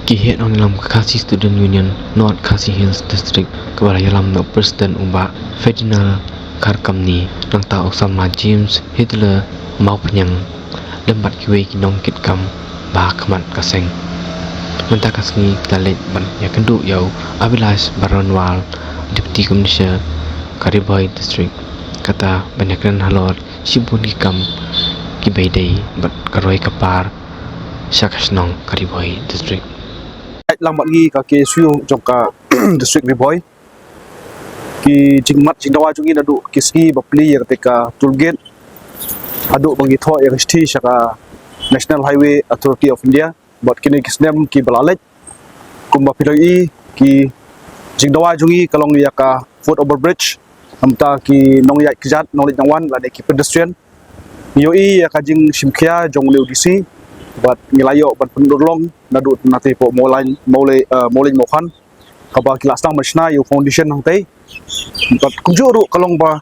Kihet ang ilang Khasi Student Union North Khasi Hills District kebayalam no Presiden Umba Ferdinand Karkamni nang tao sama James Hitler mau penyang lembat kiwe kinong kitkam bah kemat kaseng mentah kasni dalet ban ya kendu yau Abilash Baronwal Deputy Commissioner Kariboy District kata banyakkan halor sibun kikam kibaidai bat karoi kapar Syakasnong Kariboy District lang bagi ka ke suyo jongka district Riboy ki jingmat jingdawa jungi nadu kiski bapli ya ketika tollgate adu bagi tho ya sti saka National Highway Authority of India buat kini kisnem ki balalek kumba pilai ki jingdawa jungi kalong ya ka foot over bridge amta ki nong ya kijat nong nangwan la ki pedestrian yoi ya ka jing simkhia jong leu disi buat ngilayo buat pendulong nadu nanti po mulai mokan kaba kilas tang masna yu foundation nang tei buat kunjuru kalong ba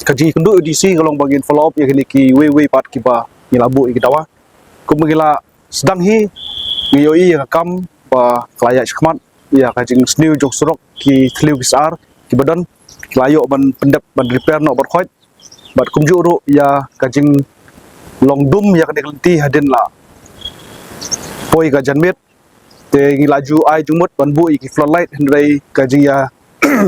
kaji kundu edisi kalong bagin follow up ya kini ki we pat kiba ngilabu ikitawa kumgila sedang hi ngiyoi ya kam ba klaya skmat ya kajing sniu jok surok ki tliu besar ki badan kilayo ban pendep ban repair no berkhot buat kunjuru ya kajing long dum ya kadekenti hadin la poi ka janmet te ngi laju ai jumut banbu iki floodlight hendrai kaji ya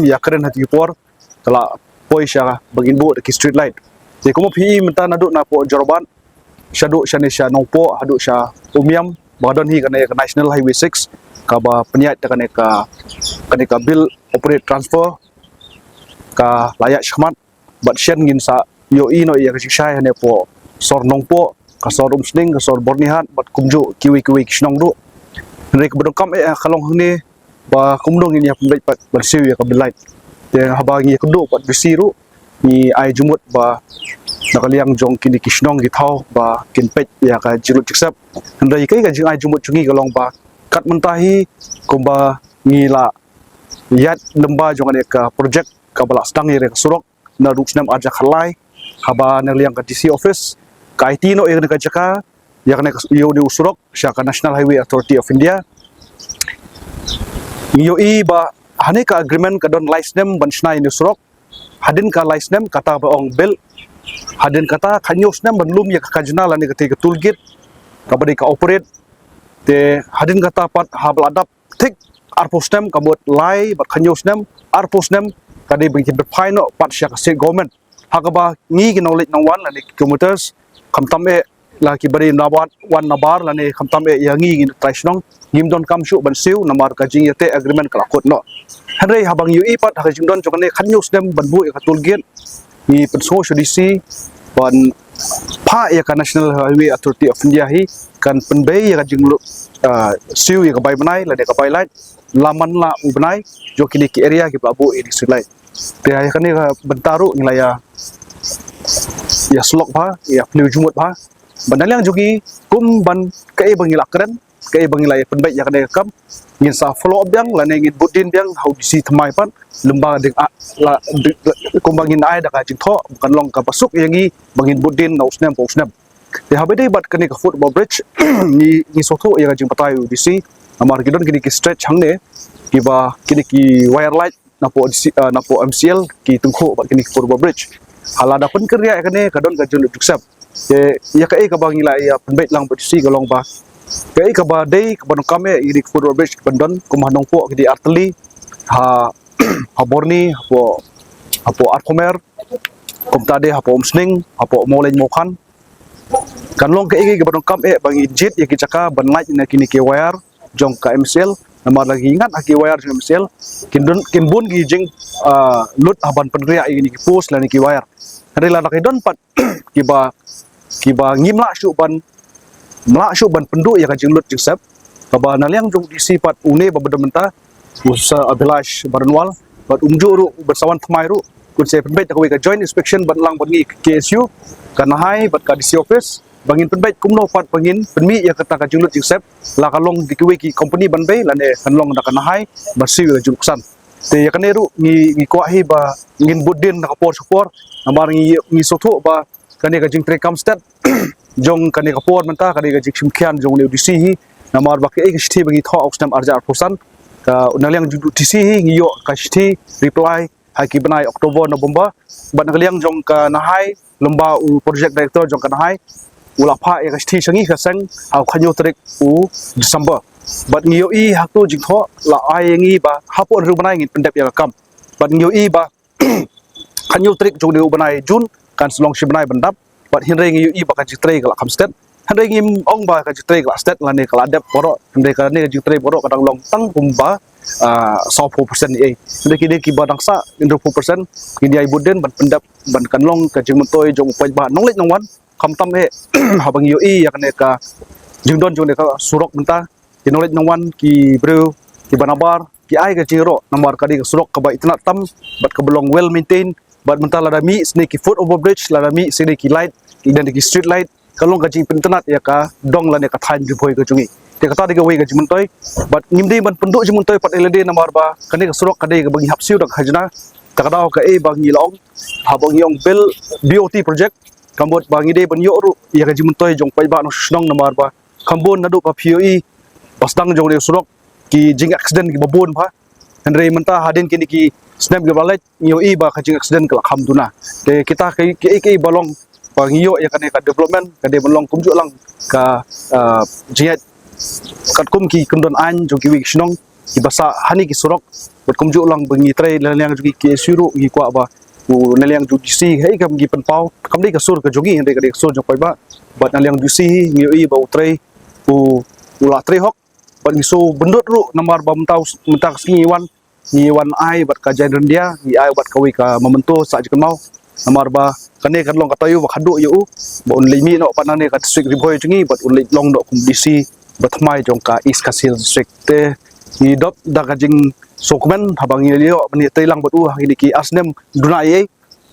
ya keren hati por kala poi sha bagin bu ki street light te kuma pi menta nadu na po jorban shadu shanesha nongpo hadu sha umiam badan hi kana ka National Highway 6 ka ba penyat kana ka bill operate transfer ka layak shmat bat shen ngin sa yo ino ya ka shai hane po sor nongpo kasor umsning kasor bornihan bat kumju kiwi kisnong du hendai kebedong kam kalong hne ba kumdong ini ya pembait pat bersiu ya kabelait te habangi kudu pat bisiru ni ai jumut ba nakaliang jong kini kisnong githau ba kinpet ya ka jirut jiksap hendai kai ka jing ai jumut chungi kalong ba kat mentahi kumba ngila yat lemba jong ane ka project ka bala stang ye ka surok na ruksnam aja khalai haba nakaliang ka DC office ka IT no yang nakajaka yang nak yo di usurok syaka National Highway Authority of India yo ba hane ka agreement ka don license ban snai ni usurok hadin ka license kata ba ong bel hadin kata khanyos nem ban lum ya ka kajna la ni ka toolgate ka badi ka operate te hadin kata pat habal adap tik arpos nem ka bot lai bat khanyos nem arpos nem ka di bagi fine no pat syaka state government hakaba ngi knowledge nang wan la ni kilometers kamtam laki bari nabat wan nabar lane kamtam yangi gin traisnong gimdon kamshu bansiu namar kajing yate agreement kalakot no henrei habang yu ipat hakajing don jokane khanyus dem banbu ka toolgate ni penso judisi ban pa ya ka National Highway Authority of India hi kan penbei ya kajing siu ya ka bai banai lane ka bai light laman la ubanai jokini ki area ki babu ini silai te ya kane bentaru ngilaya ya slok ba ya pliu jumut ba bandalang jogi kum ban kai bangila keren kai bangila ya penbai ya kane kam ngin sa follow up yang lane ngin budin yang how bisi thamai pan lemba ding la kum bangin ai da ka jingtho bukan long ka pasuk yangi bangin budin na usnem te habede bat kane ka football bridge ni sotho ya ka jing patai bisi amar gidon kini ki stretch hangne kiba kini ki wire light napo MCL ki tungkho bat kini football bridge halada pun kerja kane kadon ka julu duksap ya kai ka bangila ya penbait lang besi galong ba kai ka ba dei ka banong kame ini football bridge bandon kumanong po di arteli ha haborni hapo arkomer komtade hapo umsning hapo molen mokan kanlong kai ka banong kame bangi jet ya kicaka ban light na kini ke wire jong ka MCL namar lagi ingat aki wire jong MCL kinbun gi jing lut haban penria ini ki post la ni ki wire rela nak don pat kiba ngimla syuban pendu ya kajing lut jiksap kaba naliang jong disipat une babedamenta usa Abilash Baronwal bat umjuru bersawan thmairu kun se penbait ka ka joint inspection bat lang bangi KSU kana hai bat ka DC office bangin penbait kumno pat bangin penmi ya kata kajing lut jiksap la kalong dikiwe ki company banbei lane kanlong da kana hai bersi ka juksan te ya kaneru ngi kwahi ba ngin budin na kapor namar ngi sotho ba kani ka jing trekam stat jong kani ka por menta kani ka jing simkhian jong le dc hi namar ba ke ek sthi bagi tho oxnam arja posan ka unaliang ju dc hi ngiyo ka sthi reply hai ki banai Oktober November bat naliang jong ka nahai lomba u project director jong ka nahai ula pha ek sthi sangi ka sang au khanyo trek u December bat ngiyo i hakto jing tho la ai ngi ba hapo ru banai ngin pendep ya kam bat ngiyo i ba khanyo trek jong le banai June kan selong si banai bandap bat hinre ngiyo i ba ka jitre ka kam stat hanre ngim ong ba ka jitre ka stat la ne ka adep boro hanre ka ne jitre boro kadang long tang kumba 4% ni jadi kini ki badang sa 4% kini ai buden ban pendap ban kanlong ka jing mentoi jong pai ba nong lek nongwan kam tam he habang yo i ya kane ka jing don jong de ka surok menta ki nong lek nongwan ki bro ki banabar ki ai ka jiro nomor ka di ka surok ka ba itna tam bat ka belong well maintained bat menta la mi snake ki foot over bridge la mi sini ki light dan ki street light kalong ka jing pentenat ya ka dong la ne ka thain di boy ka jungi te kata diga wei ga jimuntoi but ngimdi ban penduk jimuntoi pat elede namar ba kane ka surok kade ga bagi hapsiu dak hajna takadau ka e bang ngilong ha bang yong bel BOT project kambot bang ide ban yo ru ya ga jimuntoi jong pai ba no snong namar ba kambon nadu pa POE pasdang jong le surok ki jing accident ki babon ba henre menta hadin kini ki snap ga balai yo i ba ka jing accident ka khamduna te kita ke balong bang yo ya kane ka development kade balong kumju lang ka jiat kat kum ki kundon an jong ki wik snong ki basa hani ki surok bat kumju lang bengi trai laliang jugi ki suru ki kwa ba u laliang ju si hei kam gi penpau kam dei ka sur ka jogi hende ka dei sur jong pai ba bat laliang ju si ngi i ba utrai u ula trai hok bat ngiso bendut ru namar ba mentau singi wan ai bat ka jan dia ngi ai bat ka wi ka memento sa jikan mau namar ba kane kan long ka tayu ba khadu yu ba un limi no panane ka strict riboi jungi bat un long no kum dc batmai jong ka East Kasil district te ni dop da ka jing sokmen habang yelio mani teilang batu hini ki asnem dunai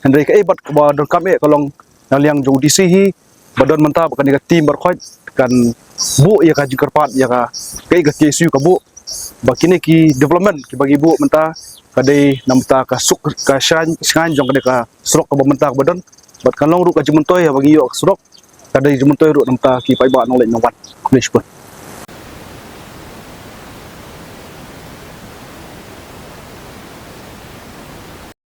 henry ka bat ba don kame kalong naliang jong dc hi badon menta ba kan ka team berkhot kan bu ya ka jingkarpat ya ka kai ka kesu ka bu ba kini ki development ki bagi bu menta kadai namta ka suk ka shan jong ka surok ka menta badon bat kan long ru ka jimuntoi bagi yo surok kadai jimuntoi ru namta ki pai ba nong le nongwan kulish pun